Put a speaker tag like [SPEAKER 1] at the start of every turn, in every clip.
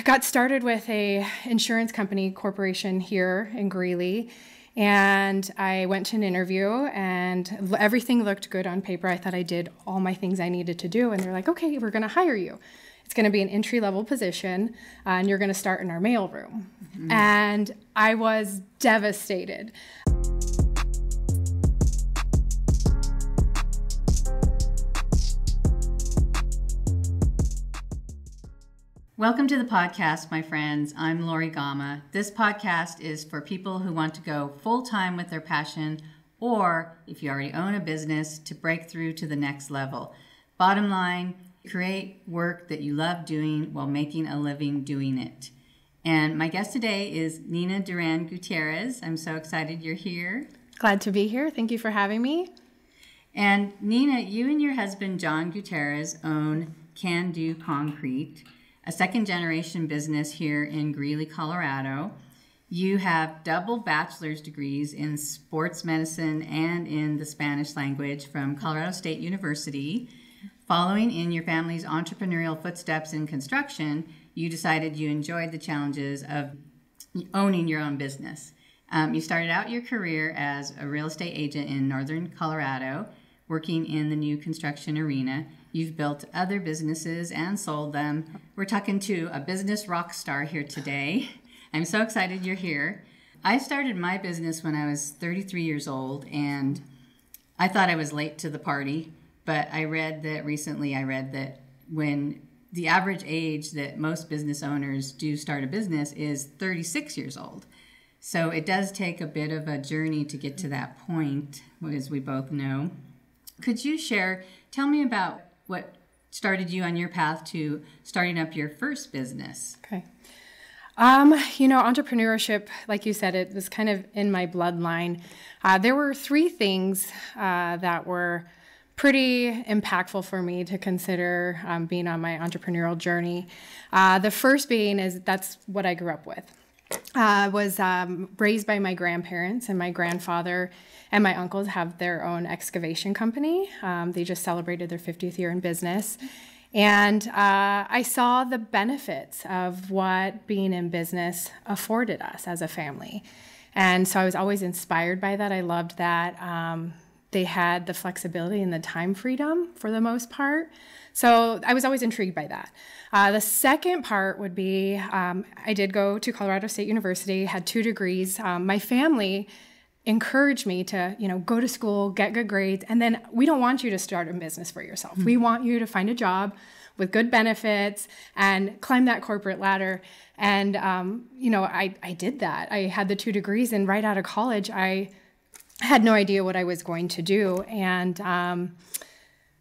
[SPEAKER 1] got started with a insurance company corporation here in Greeley. And I went to an interview and everything looked good on paper. I thought I did all my things I needed to do. And they're like, okay, we're going to hire you. It's going to be an entry-level position, and you're going to start in our mailroom. Mm-hmm. And I was devastated.
[SPEAKER 2] Welcome to the podcast, my friends. I'm Lori Gama. This podcast is for people who want to go full-time with their passion, or if you already own a business, to break through to the next level. Bottom line, create work that you love doing while making a living doing it. And my guest today is Nina Duran-Guiterrez. I'm so excited you're here.
[SPEAKER 1] Glad to be here. Thank you for having me.
[SPEAKER 2] And Nina, you and your husband, John Guiterrez, own Can Do Concrete, a second-generation business here in Greeley, Colorado. You have double bachelor's degrees in sports medicine and in the Spanish language from Colorado State University. Following in your family's entrepreneurial footsteps in construction, you decided you enjoyed the challenges of owning your own business. You started out your career as a real estate agent in northern Colorado, working in the new construction arena. You've built other businesses and sold them. We're talking to a business rock star here today. I'm so excited you're here. I started my business when I was 33 years old, and I thought I was late to the party. But I read that when the average age that most business owners do start a business is 36 years old. So it does take a bit of a journey to get to that point, as we both know. Could you tell me about what started you on your path to starting up your first business?
[SPEAKER 1] Okay. Entrepreneurship, like you said, it was kind of in my bloodline. There were three things that were pretty impactful for me to consider being on my entrepreneurial journey. The first being is that's what I grew up with. I was raised by my grandparents, and my grandfather and my uncles have their own excavation company. They just celebrated their 50th year in business. And I saw the benefits of what being in business afforded us as a family. And so I was always inspired by that. I loved that. They had the flexibility and the time freedom for the most part. So I was always intrigued by that. The second part would be I did go to Colorado State University, had 2 degrees. My family encouraged me to, go to school, get good grades, and then we don't want you to start a business for yourself. Mm-hmm. We want you to find a job with good benefits and climb that corporate ladder. And, I did that. I had the 2 degrees, and right out of college, I had no idea what I was going to do, and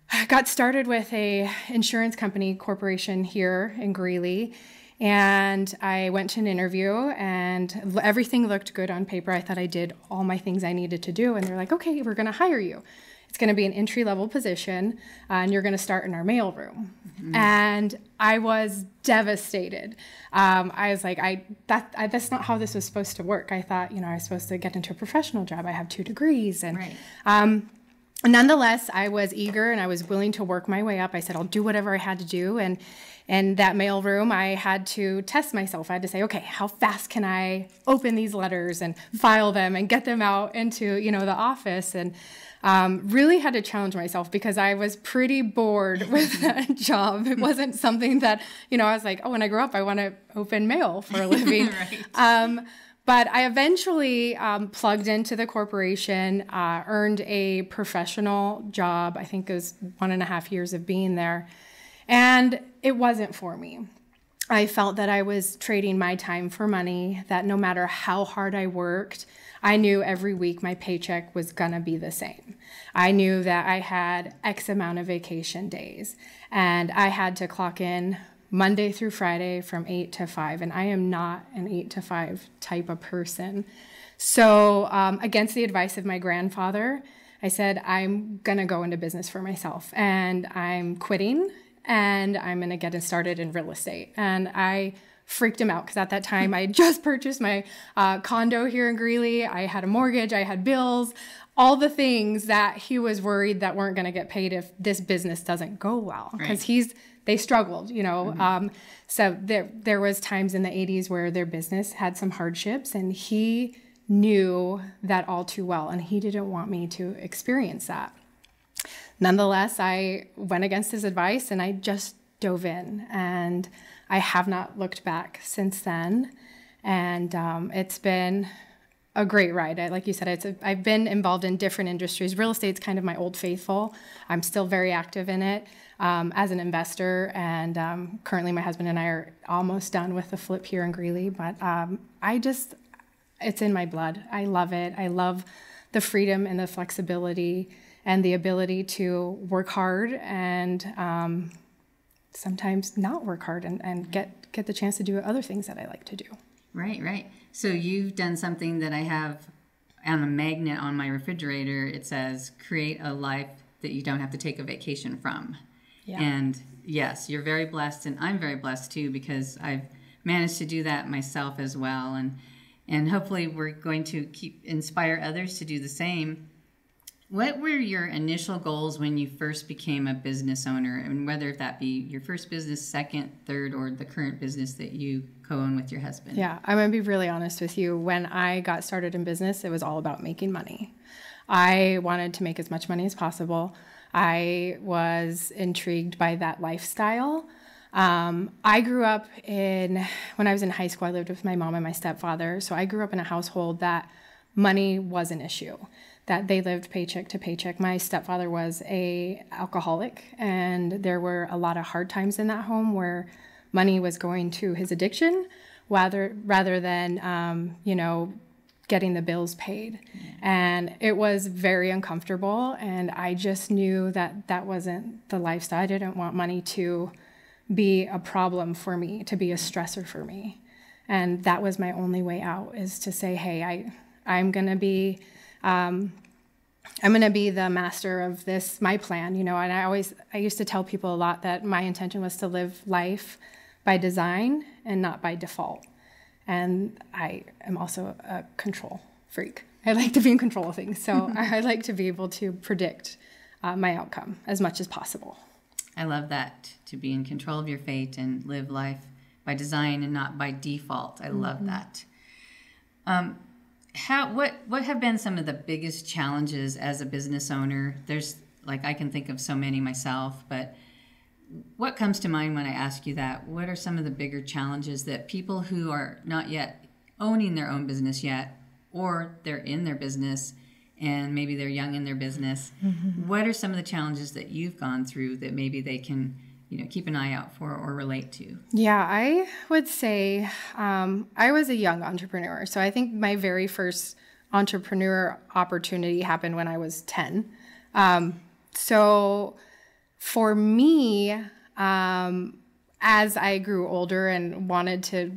[SPEAKER 1] I got started with a insurance company corporation here in Greeley, and I went to an interview, and everything looked good on paper. I thought I did all my things I needed to do, and they're like, okay, we're going to hire you. It's going to be an entry-level position, and you're going to start in our mailroom. Mm-hmm. And I was devastated. I was like, that's not how this was supposed to work. I thought, I was supposed to get into a professional job. I have 2 degrees. And
[SPEAKER 2] right.
[SPEAKER 1] Nonetheless, I was eager and I was willing to work my way up. I said, I'll do whatever I had to do. And in that mailroom, I had to test myself. I had to say, okay, how fast can I open these letters and file them and get them out into, the office? And really had to challenge myself because I was pretty bored with that job. It wasn't something that, I was like, oh, when I grow up, I want to open mail for a living.
[SPEAKER 2] Right.
[SPEAKER 1] But I eventually plugged into the corporation, earned a professional job. I think it was 1.5 years of being there. And it wasn't for me. I felt that I was trading my time for money, that no matter how hard I worked, I knew every week my paycheck was going to be the same. I knew that I had X amount of vacation days, and I had to clock in Monday through Friday from 8 to 5, and I am not an 8 to 5 type of person. So against the advice of my grandfather, I said, I'm going to go into business for myself, and I'm quitting, and I'm going to get started in real estate. And I freaked him out because at that time I had just purchased my condo here in Greeley. I had a mortgage, I had bills, all the things that he was worried that weren't going to get paid if this business doesn't go well. Because he's they struggled, you know. So there was times in the 80s where their business had some hardships, and he knew that all too well, and he didn't want me to experience that. Nonetheless, I went against his advice and I just dove in, and I have not looked back since then. And it's been a great ride. Like you said, I've been involved in different industries. Real estate's kind of my old faithful. I'm still very active in it as an investor, and currently my husband and I are almost done with the flip here in Greeley. But it's in my blood. I love it. I love the freedom and the flexibility and the ability to work hard and sometimes not work hard and get the chance to do other things that I like to do.
[SPEAKER 2] Right, right. So you've done something that I have on a magnet on my refrigerator. It says, create a life that you don't have to take a vacation from. Yeah. And yes, you're very blessed, and I'm very blessed too, because I've managed to do that myself as well. And hopefully we're going to inspire others to do the same. What were your initial goals when you first became a business owner, and whether that be your first business, second, third, or the current business that you co-own with your husband?
[SPEAKER 1] Yeah, I'm going to be really honest with you. When I got started in business, it was all about making money. I wanted to make as much money as possible. I was intrigued by that lifestyle. I grew up when I was in high school, I lived with my mom and my stepfather. So I grew up in a household that money was an issue, that they lived paycheck to paycheck. My stepfather was an alcoholic, and there were a lot of hard times in that home where money was going to his addiction rather than, getting the bills paid. Yeah. And it was very uncomfortable. And I just knew that wasn't the lifestyle. I didn't want money to be a problem for me, to be a stressor for me. And that was my only way out, is to say, hey, I'm going to be the master of this, my plan, and I used to tell people a lot that my intention was to live life by design and not by default. And I am also a control freak. I like to be in control of things. So I like to be able to predict my outcome as much as possible.
[SPEAKER 2] I love that, to be in control of your fate and live life by design and not by default. I love that. What have been some of the biggest challenges as a business owner? There's, I can think of so many myself, but what comes to mind when I ask you that? What are some of the bigger challenges that people who are not yet owning their own business yet, or they're in their business and maybe they're young in their business, what are some of the challenges that you've gone through that maybe they can keep an eye out for or relate to?
[SPEAKER 1] Yeah, I would say I was a young entrepreneur. So I think my very first entrepreneur opportunity happened when I was 10. So for me, as I grew older and wanted to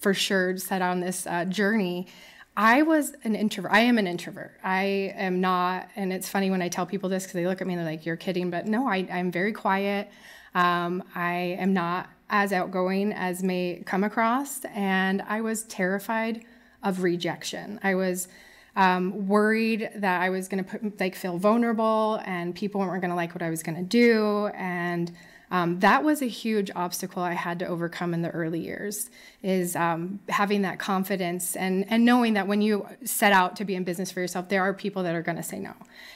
[SPEAKER 1] for sure set on this journey, I was an introvert. I am an introvert. I am not, and it's funny when I tell people this because they look at me and they're like, you're kidding, but no, I'm very quiet. I am not as outgoing as may come across, and I was terrified of rejection. I was worried that I was going to feel vulnerable and people weren't going to like what I was going to do. And that was a huge obstacle I had to overcome in the early years, is having that confidence and knowing that when you set out to be in business for yourself, there are people that are going to say no.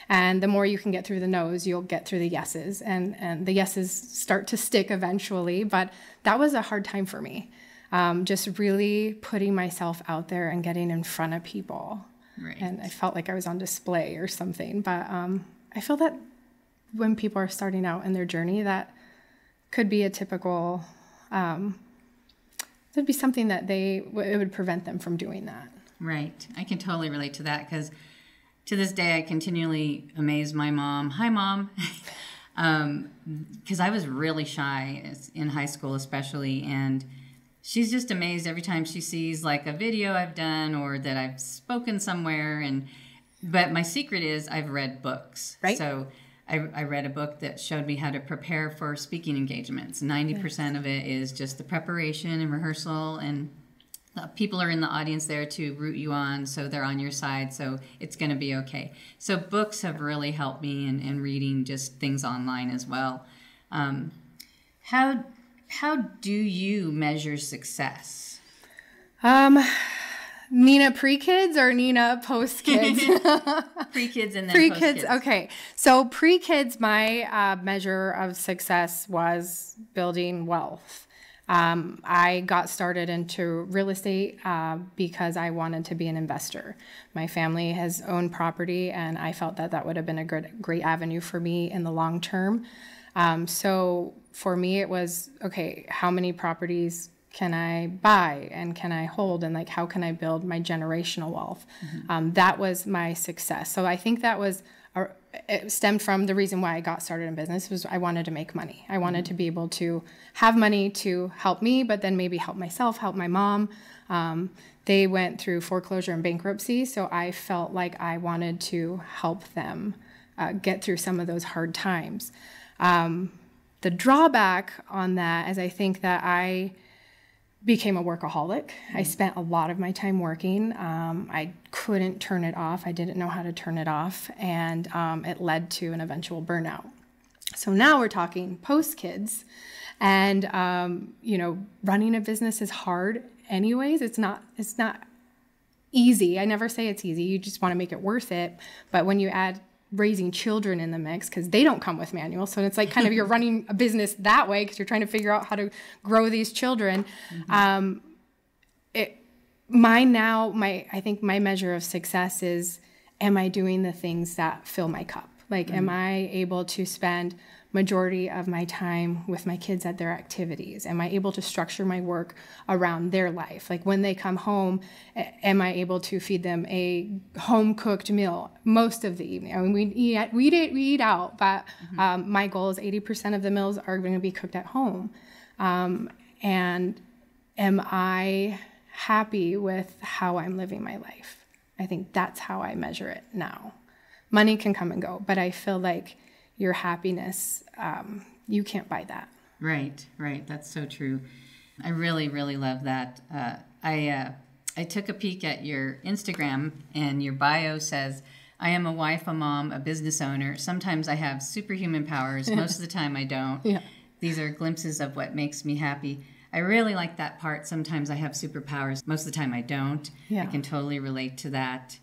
[SPEAKER 1] And the more you can get through the no's, you'll get through the yeses. And the yeses start to stick eventually. But that was a hard time for me, just really putting myself out there and getting in front of people.
[SPEAKER 2] Right.
[SPEAKER 1] And I felt like I was on display or something. But I feel that when people are starting out in their journey, that could be a typical, there'd be something that it would prevent them from doing that.
[SPEAKER 2] Right. I can totally relate to that, because to this day I continually amaze my mom. Hi, Mom. Because I was really shy in high school especially, and she's just amazed every time she sees a video I've done or that I've spoken somewhere. But my secret is I've read books. Right. So I read a book that showed me how to prepare for speaking engagements. 90% of it is just the preparation and rehearsal, and people are in the audience there to root you on, so they're on your side, so it's going to be okay. So books have really helped me, and reading just things online as well. How do you measure success?
[SPEAKER 1] Nina pre-kids or Nina post-kids?
[SPEAKER 2] Pre-kids and then
[SPEAKER 1] Pre-kids,
[SPEAKER 2] post-kids.
[SPEAKER 1] okay. So pre-kids, my measure of success was building wealth. I got started into real estate because I wanted to be an investor. My family has owned property, and I felt that that would have been a great avenue for me in the long term. So for me, it was, okay, how many properties can I buy and can I hold, and like how can I build my generational wealth? That was my success. So I think that was it stemmed from the reason why I got started in business was I wanted to make money. I wanted to be able to have money to help me, but then maybe help myself, help my mom. They went through foreclosure and bankruptcy, so I felt like I wanted to help them get through some of those hard times. The drawback on that is I think that I became a workaholic. I spent a lot of my time working. I couldn't turn it off. I didn't know how to turn it off, and it led to an eventual burnout. So now we're talking post-kids, and running a business is hard anyways. It's not easy. I never say it's easy. You just want to make it worth it. But when you add raising children in the mix, because they don't come with manuals, so it's like kind of you're running a business that way because you're trying to figure out how to grow these children. I think my measure of success is, am I doing the things that fill my cup? Like, am I able to spend majority of my time with my kids at their activities? Am I able to structure my work around their life? Like when they come home, am I able to feed them a home-cooked meal most of the evening? I mean, we eat out, but my goal is 80% of the meals are going to be cooked at home. And am I happy with how I'm living my life? I think that's how I measure it now. Money can come and go, but I feel like your happiness, you can't buy that.
[SPEAKER 2] Right. That's so true. I really, really love that. I took a peek at your Instagram, and your bio says, I am a wife, a mom, a business owner. Sometimes I have superhuman powers. Most of the time I don't. Yeah. These are glimpses of what makes me happy. I really like that part. Sometimes I have superpowers. Most of the time I don't. Yeah. I can totally relate to that.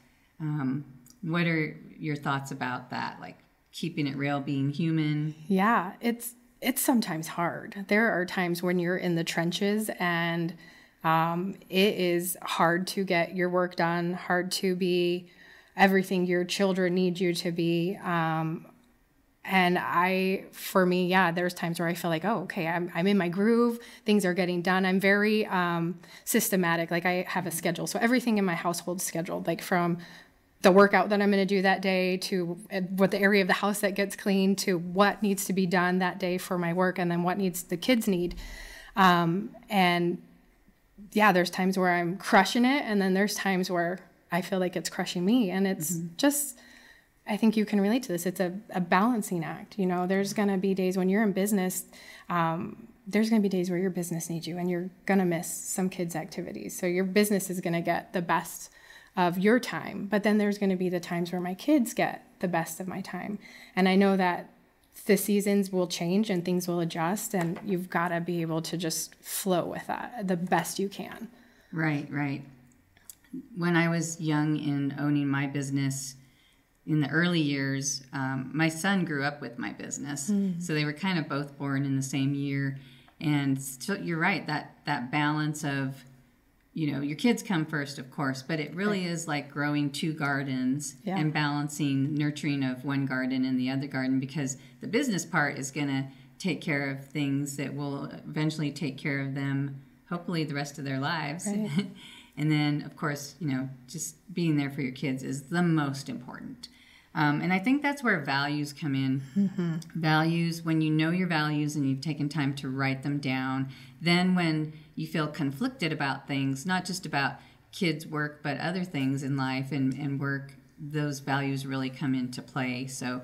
[SPEAKER 2] What are your thoughts about that? Like keeping it real, being human?
[SPEAKER 1] Yeah, it's sometimes hard. There are times when you're in the trenches, and it is hard to get your work done, hard to be everything your children need you to be. And for me, there's times where I feel like, oh, okay, I'm in my groove. Things are getting done. I'm very systematic. Like I have a schedule. So everything in my household's scheduled, like from the workout that I'm going to do that day to what the area of the house that gets cleaned to what needs to be done that day for my work, and then what the kids need. There's times where I'm crushing it, and then there's times where I feel like it's crushing me. And it's just, I think you can relate to this. It's a balancing act. You know, there's going to be days when you're in business, there's going to be days where your business needs you, and you're going to miss some kids' activities. So your business is going to get the best of your time, but then there's going to be the times where my kids get the best of my time. And I know that the seasons will change and things will adjust, and you've got to be able to just flow with that the best you can.
[SPEAKER 2] Right. When I was young and owning my business in the early years, my son grew up with my business. So they were kind of both born in the same year. And so you're right, that balance of, your kids come first, of course, but it really is like growing two gardens and balancing nurturing of one garden and the other garden, because the business part is going to take care of things that will eventually take care of them, hopefully the rest of their lives. Right. And then, of course, just being there for your kids is the most important. And I think that's where values come in. Values, when you know your values and you've taken time to write them down, then when you feel conflicted about things, not just about kids' work, but other things in life and work, those values really come into play. So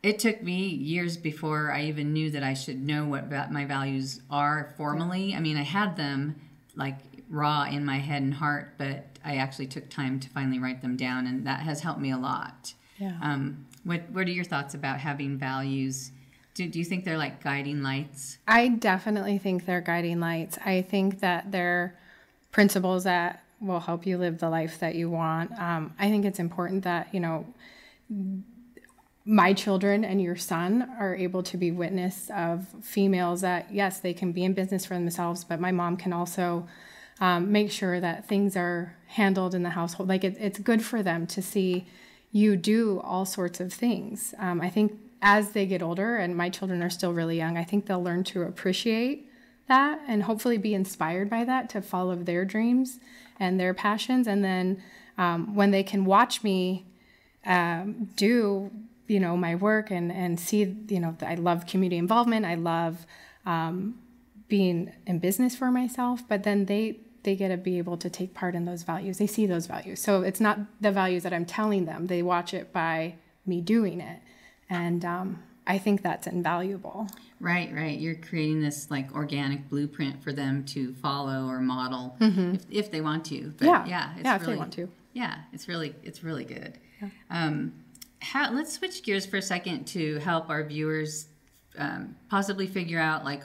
[SPEAKER 2] it took me years before I even knew that I should know what my values are formally. I mean, I had them like raw in my head and heart, but I actually took time to finally write them down, and that has helped me a lot. Yeah. What are your thoughts about having values Do you think they're like guiding lights?
[SPEAKER 1] I definitely think they're guiding lights. I think that they're principles that will help you live the life that you want. I think it's important that, my children and your son are able to be witness of females that, yes, they can be in business for themselves, but my mom can also make sure that things are handled in the household. Like it's good for them to see you do all sorts of things. I think as they get older, and my children are still really young, I think they'll learn to appreciate that and hopefully be inspired by that to follow their dreams and their passions. And then when they can watch me do, my work and see, I love community involvement. I love being in business for myself, but then they get to be able to take part in those values. They see those values. So it's not the values that I'm telling them. They watch it by me doing it. And I think that's invaluable.
[SPEAKER 2] Right. You're creating this like organic blueprint for them to follow or model if they want to. But if they want to. Yeah, it's really good. Yeah. Let's switch gears for a second to help our viewers possibly figure out like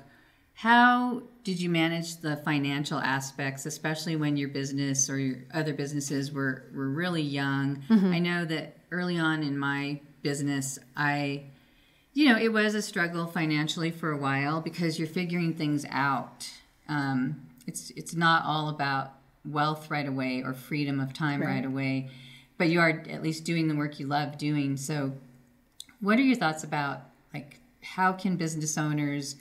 [SPEAKER 2] how did you manage the financial aspects, especially when your business or your other businesses were really young. I know that early on in my business, it was a struggle financially for a while because you're figuring things out. It's not all about wealth right away or freedom of time right away, but you are at least doing the work you love doing. So what are your thoughts about like how can business owners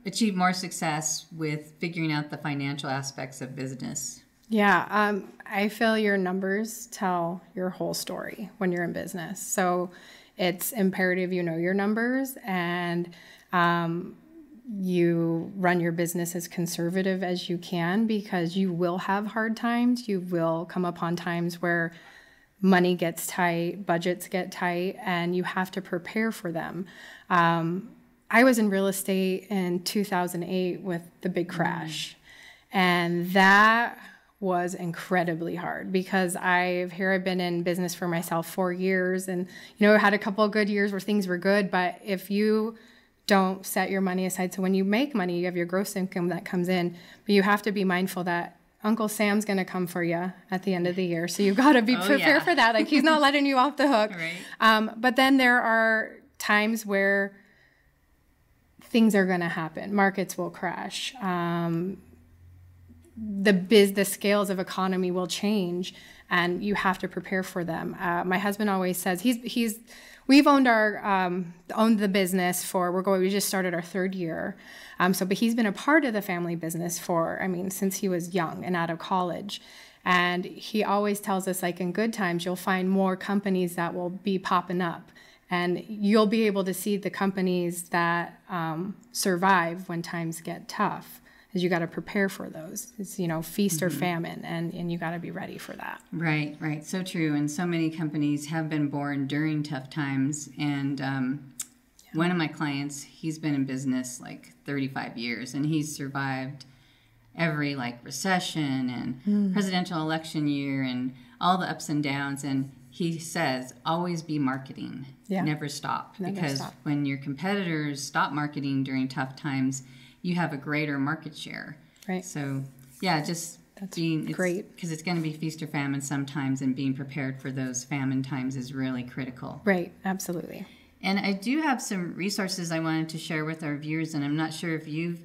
[SPEAKER 2] achieve more success with figuring out the financial aspects of business?
[SPEAKER 1] Yeah, I feel your numbers tell your whole story when you're in business. So it's imperative you know your numbers and you run your business as conservative as you can because you will have hard times. You will come upon times where money gets tight, budgets get tight, and you have to prepare for them. I was in real estate in 2008 with the big crash, and that was incredibly hard because I've been in business for myself 4 years and, had a couple of good years where things were good. But if you don't set your money aside, so when you make money, you have your gross income that comes in, but you have to be mindful that Uncle Sam's going to come for you at the end of the year. So you've got to be prepared for that. Like he's not letting you off the hook.
[SPEAKER 2] Right.
[SPEAKER 1] But then there are times where things are going to happen. Markets will crash. The scales of economy will change, and you have to prepare for them. My husband always says we've owned the business we just started our 3rd year. But he's been a part of the family business since he was young and out of college. And he always tells us, like in good times, you'll find more companies that will be popping up. And you'll be able to see the companies that survive when times get tough. Because you got to prepare for those. It's, feast or famine, and you got to be ready for that.
[SPEAKER 2] Right. So true. And so many companies have been born during tough times. And one of my clients, he's been in business like 35 years, and he's survived every like recession and presidential election year and all the ups and downs. And he says, always be marketing. Yeah. Never stop. Because when your competitors stop marketing during tough times, you have a greater market share. Right. So, yeah, that's great. Because it's going to be feast or famine sometimes, and being prepared for those famine times is really critical.
[SPEAKER 1] Right, absolutely.
[SPEAKER 2] And I do have some resources I wanted to share with our viewers, and I'm not sure if you've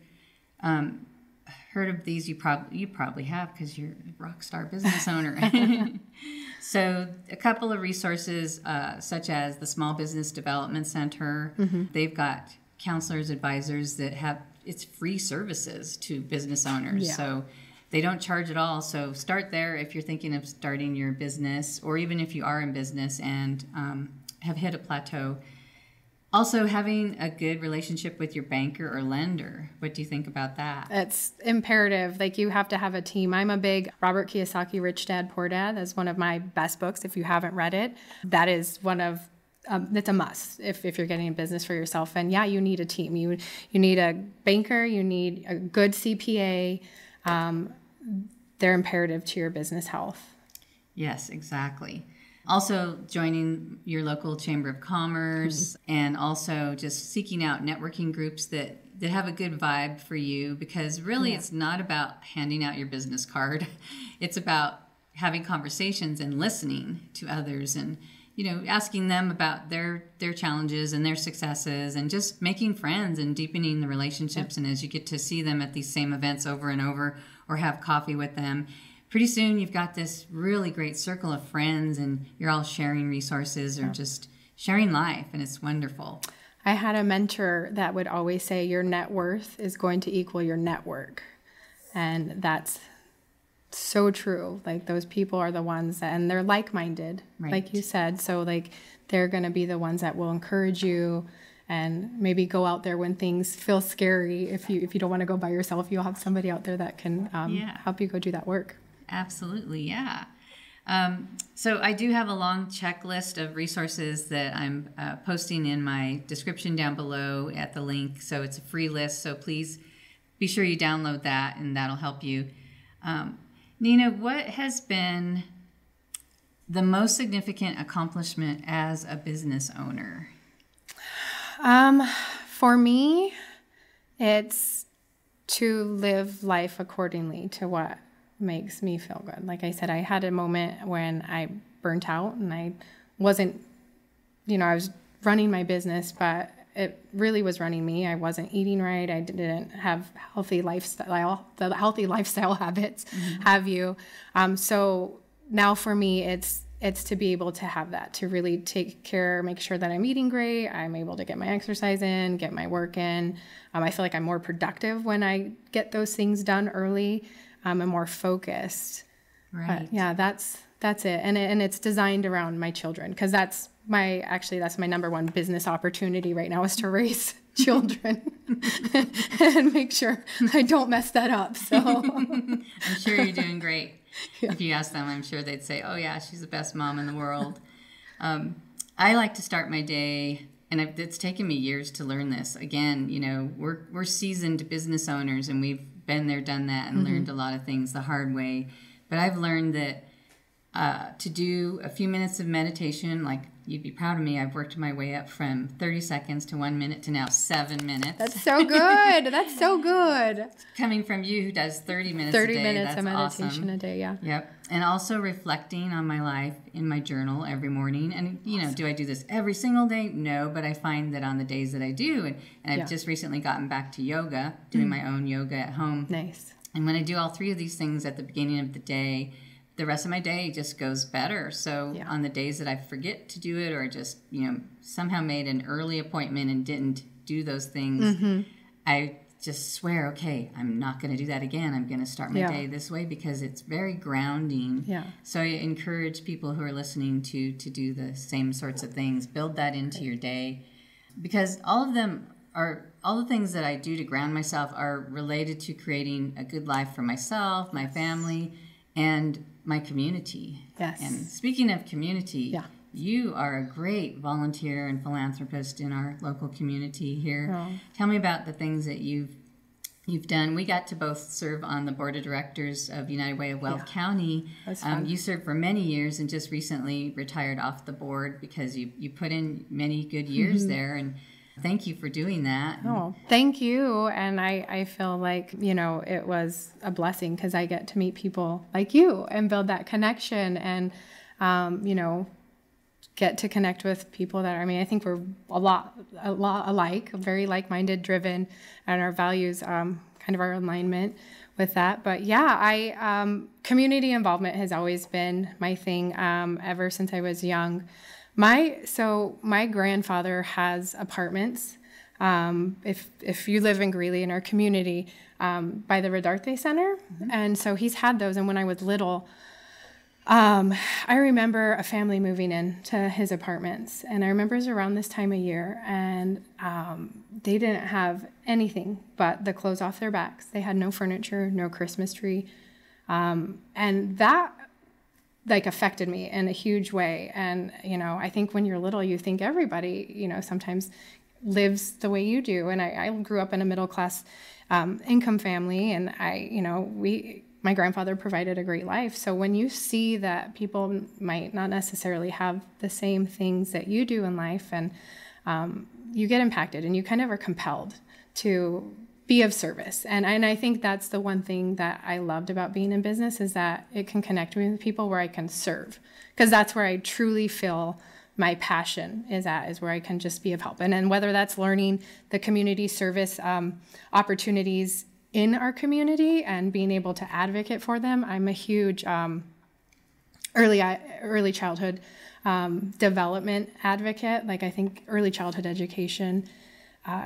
[SPEAKER 2] heard of these. You probably have because you're a rock star business owner. So a couple of resources such as the Small Business Development Center. They've got counselors, advisors that have it's free services to business owners. Yeah. So they don't charge at all. So start there if you're thinking of starting your business, or even if you are in business and have hit a plateau. Also, having a good relationship with your banker or lender. What do you think about that?
[SPEAKER 1] It's imperative. Like, you have to have a team. I'm a big Robert Kiyosaki, Rich Dad, Poor Dad. That's one of my best books. If you haven't read it, that is one of it's a must if you're getting a business for yourself. And yeah, you need a team. You need a banker. You need a good CPA. They're imperative to your business health.
[SPEAKER 2] Yes, exactly. Also joining your local Chamber of Commerce, and also just seeking out networking groups that have a good vibe for you, because really it's not about handing out your business card. It's about having conversations and listening to others, and asking them about their challenges and their successes, and just making friends and deepening the relationships. And as you get to see them at these same events over and over, or have coffee with them, pretty soon you've got this really great circle of friends, and you're all sharing resources or just sharing life, and it's wonderful.
[SPEAKER 1] I had a mentor that would always say your net worth is going to equal your network. And that's so true. Like, those people are the ones that, and they're like-minded, like you said. So like, they're going to be the ones that will encourage you, and maybe go out there when things feel scary. If you don't want to go by yourself, you'll have somebody out there that can help you go do that work.
[SPEAKER 2] Absolutely, yeah. So I do have a long checklist of resources that I'm posting in my description down below at the link. So it's a free list, so please be sure you download that, and that'll help you. Nina, what has been the most significant accomplishment as a business owner?
[SPEAKER 1] For me, it's to live life accordingly to what makes me feel good. Like I said, I had a moment when I burnt out, and I wasn't, I was running my business, but it really was running me. I wasn't eating right. I didn't have healthy lifestyle habits, have you. So now for me, it's to be able to have that, to really take care, make sure that I'm eating great. I'm able to get my exercise in, get my work in. I feel like I'm more productive when I get those things done early. I'm more focused.
[SPEAKER 2] Right.
[SPEAKER 1] But yeah, that's it. And it's designed around my children, because that's my number one business opportunity right now, is to raise children and make sure I don't mess that up. So
[SPEAKER 2] I'm sure you're doing great. Yeah. If you ask them, I'm sure they'd say, oh yeah, she's the best mom in the world. I like to start my day, and it's taken me years to learn this. Again, we're seasoned business owners, and we've been there, done that, and learned a lot of things the hard way. But I've learned that to do a few minutes of meditation, like, you'd be proud of me, I've worked my way up from 30 seconds to 1 minute to now 7 minutes.
[SPEAKER 1] That's so good. That's so good.
[SPEAKER 2] Coming from you, who does 30 minutes a day.
[SPEAKER 1] 30 minutes
[SPEAKER 2] that's
[SPEAKER 1] of meditation
[SPEAKER 2] awesome.
[SPEAKER 1] a day, yeah.
[SPEAKER 2] Yep. And also reflecting on my life in my journal every morning. And, do I do this every single day? No, but I find that on the days that I do, and I've just recently gotten back to yoga, doing my own yoga at home.
[SPEAKER 1] Nice.
[SPEAKER 2] And when I do all three of these things at the beginning of the day, the rest of my day just goes better. So on the days that I forget to do it, or just, somehow made an early appointment and didn't do those things, I just swear, okay, I'm not going to do that again. I'm going to start my day this way, because it's very grounding. Yeah. So I encourage people who are listening to do the same sorts of things. Build that into your day, because all the things that I do to ground myself are related to creating a good life for myself, my family, and my community. Yes. And speaking of community, you are a great volunteer and philanthropist in our local community here. Oh. Tell me about the things that you've done. We got to both serve on the board of directors of United Way of Weld County. That's fun. You served for many years and just recently retired off the board, because you put in many good years there, and thank you for doing that.
[SPEAKER 1] Oh, thank you. And I feel like, it was a blessing, because I get to meet people like you and build that connection, and, get to connect with people that I think we're a lot alike, very like-minded, driven, and our values, kind of our alignment with that. But yeah, community involvement has always been my thing, ever since I was young. My grandfather has apartments. If you live in Greeley, in our community, by the Rodarte Center, and so he's had those. And when I was little, I remember a family moving in to his apartments, and I remember it was around this time of year, and they didn't have anything but the clothes off their backs. They had no furniture, no Christmas tree, and that affected me in a huge way. And I think when you're little, you think everybody sometimes lives the way you do. And I grew up in a middle class income family, and my grandfather provided a great life. So when you see that people might not necessarily have the same things that you do in life, and you get impacted and you kind of are compelled to be of service. And I think that's the one thing that I loved about being in business, is that it can connect me with people where I can serve, because that's where I truly feel my passion is where I can just be of help. And then whether that's learning the community service opportunities in our community and being able to advocate for them. I'm a huge early childhood development advocate. Like, I think early childhood education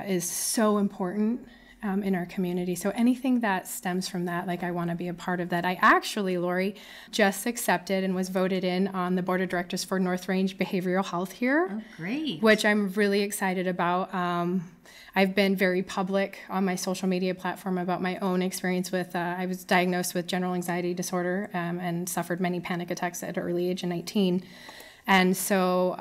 [SPEAKER 1] is so important in our community. So anything that stems from that, like, I want to be a part of that. I actually, Lori, just accepted and was voted in on the board of directors for North Range Behavioral Health here.
[SPEAKER 2] Oh, great.
[SPEAKER 1] Which I'm really excited about. I've been very public on my social media platform about my own experience with, I was diagnosed with general anxiety disorder and suffered many panic attacks at an early age of 19. And so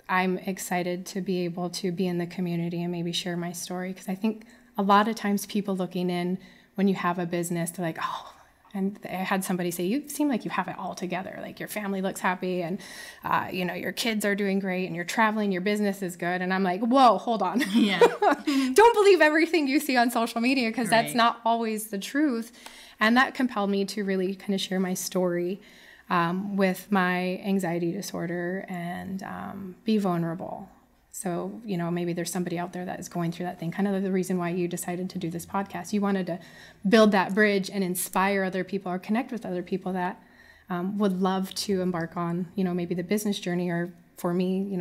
[SPEAKER 1] I'm excited to be able to be in the community and maybe share my story, because I think a lot of times people looking in when you have a business, they're like, oh, and I had somebody say, you seem like you have it all together. Like, your family looks happy, and, your kids are doing great, and you're traveling, your business is good. And I'm like, whoa, hold on.
[SPEAKER 2] Yeah.
[SPEAKER 1] Don't believe everything you see on social media, because that's not always the truth. And that compelled me to really kind of share my story with my anxiety disorder and be vulnerable. So, maybe there's somebody out there that is going through that thing. Kind of the reason why you decided to do this podcast. You wanted to build that bridge and inspire other people or connect with other people that would love to embark on, maybe the business journey, or for me,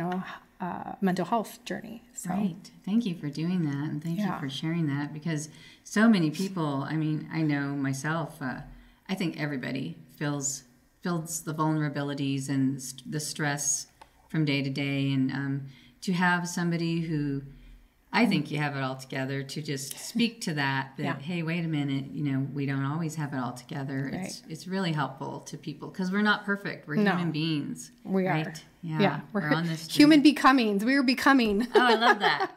[SPEAKER 1] mental health journey. So.
[SPEAKER 2] Right. Thank you for doing that. And thank you for sharing that, because so many people, I know myself, I think everybody feels the vulnerabilities and the stress from day to day. And to have somebody who, I think you have it all together, to just speak to that, hey, wait a minute, we don't always have it all together. Right. It's really helpful to people, because we're not perfect. We're human beings.
[SPEAKER 1] We
[SPEAKER 2] right?
[SPEAKER 1] are.
[SPEAKER 2] Yeah. We're on this journey.
[SPEAKER 1] Human becomings. We're becoming.
[SPEAKER 2] Oh, I love that.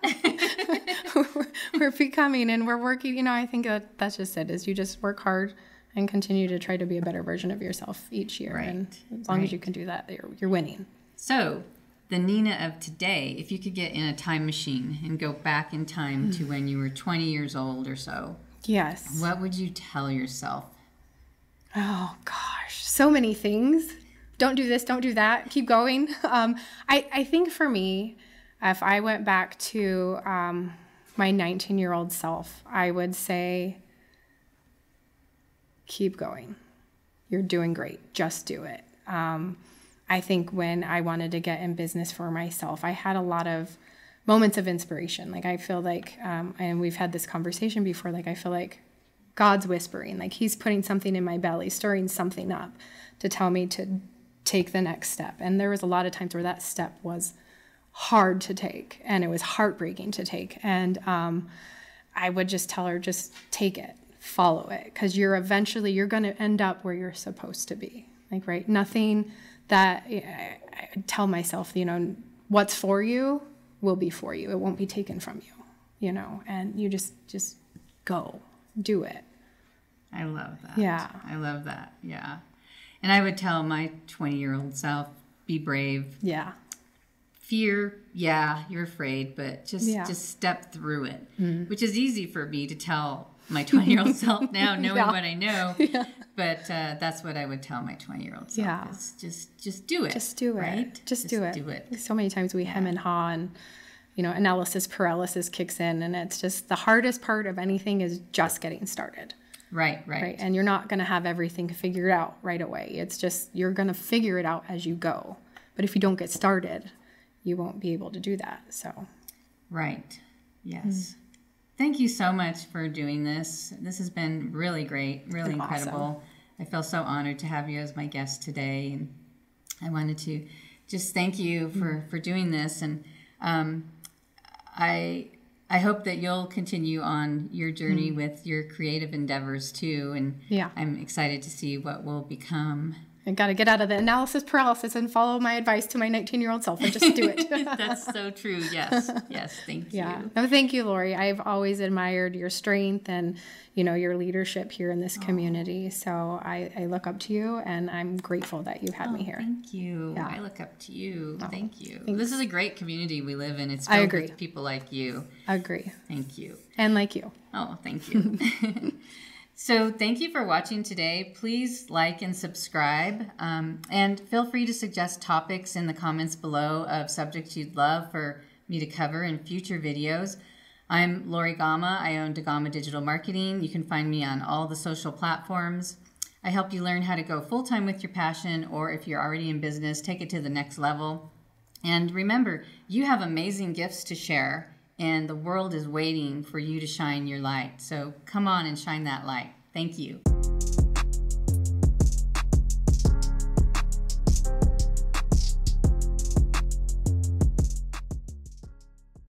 [SPEAKER 1] We're becoming, and we're working. I think that's just it, is you just work hard and continue to try to be a better version of yourself each year.
[SPEAKER 2] Right.
[SPEAKER 1] And as long as you can do that, you're winning.
[SPEAKER 2] So, the Nina of today, if you could get in a time machine and go back in time to when you were 20 years old or so.
[SPEAKER 1] Yes.
[SPEAKER 2] What would you tell yourself?
[SPEAKER 1] Oh, gosh. So many things. Don't do this, don't do that. Keep going. I think for me, if I went back to my 19-year-old self, I would say, keep going. You're doing great. Just do it. I think when I wanted to get in business for myself, I had a lot of moments of inspiration. Like, I feel like, and we've had this conversation before, like, I feel like God's whispering, like, he's putting something in my belly, stirring something up to tell me to take the next step. And there was a lot of times where that step was hard to take, and it was heartbreaking to take. And I would just tell her, just take it, follow it, because you're going to end up where you're supposed to be. Like, right? Nothing that I tell myself, what's for you will be for you. It won't be taken from you, and you just go, do it.
[SPEAKER 2] I love that.
[SPEAKER 1] Yeah.
[SPEAKER 2] I love that. Yeah. And I would tell my 20-year-old self, be brave.
[SPEAKER 1] Yeah.
[SPEAKER 2] Fear, you're afraid, but just step through it, which is easy for me to tell my 20-year-old self now, knowing what I know. Yeah. But that's what I would tell my 20-year-old self.
[SPEAKER 1] Yeah.
[SPEAKER 2] Is just do it.
[SPEAKER 1] Just do it.
[SPEAKER 2] Right?
[SPEAKER 1] Just do it. So many times we hem and haw, and analysis paralysis kicks in, and it's just the hardest part of anything is just getting started.
[SPEAKER 2] Right.
[SPEAKER 1] And you're not going to have everything figured out right away. It's just, you're going to figure it out as you go. But if you don't get started, you won't be able to do that. So.
[SPEAKER 2] Right. Yes. Thank you so much for doing this. This has been really great, really incredible. Awesome. I feel so honored to have you as my guest today. And I wanted to just thank you for doing this. And I hope that you'll continue on your journey with your creative endeavors too. And I'm excited to see what will become
[SPEAKER 1] I got to get out of the analysis paralysis and follow my advice to my 19-year-old self and just do it.
[SPEAKER 2] That's so true. Yes. Yes. Thank you.
[SPEAKER 1] Yeah. No, thank you, Lori. I've always admired your strength and, your leadership here in this community. So I look up to you, and I'm grateful that you had me here.
[SPEAKER 2] Thank you.
[SPEAKER 1] Yeah.
[SPEAKER 2] I look up to you. Thank you.
[SPEAKER 1] Thanks.
[SPEAKER 2] This is a great community we live in. It's
[SPEAKER 1] I
[SPEAKER 2] filled
[SPEAKER 1] agree.
[SPEAKER 2] with people like you.
[SPEAKER 1] Agree.
[SPEAKER 2] Thank you.
[SPEAKER 1] And like you.
[SPEAKER 2] Oh, thank you. So thank you for watching today. Please like and subscribe, and feel free to suggest topics in the comments below of subjects you'd love for me to cover in future videos. I'm Lori Gama. I own Gama Digital Marketing. You can find me on all the social platforms. I help you learn how to go full-time with your passion, or if you're already in business, take it to the next level. And remember, you have amazing gifts to share, and the world is waiting for you to shine your light. So come on and shine that light. Thank you.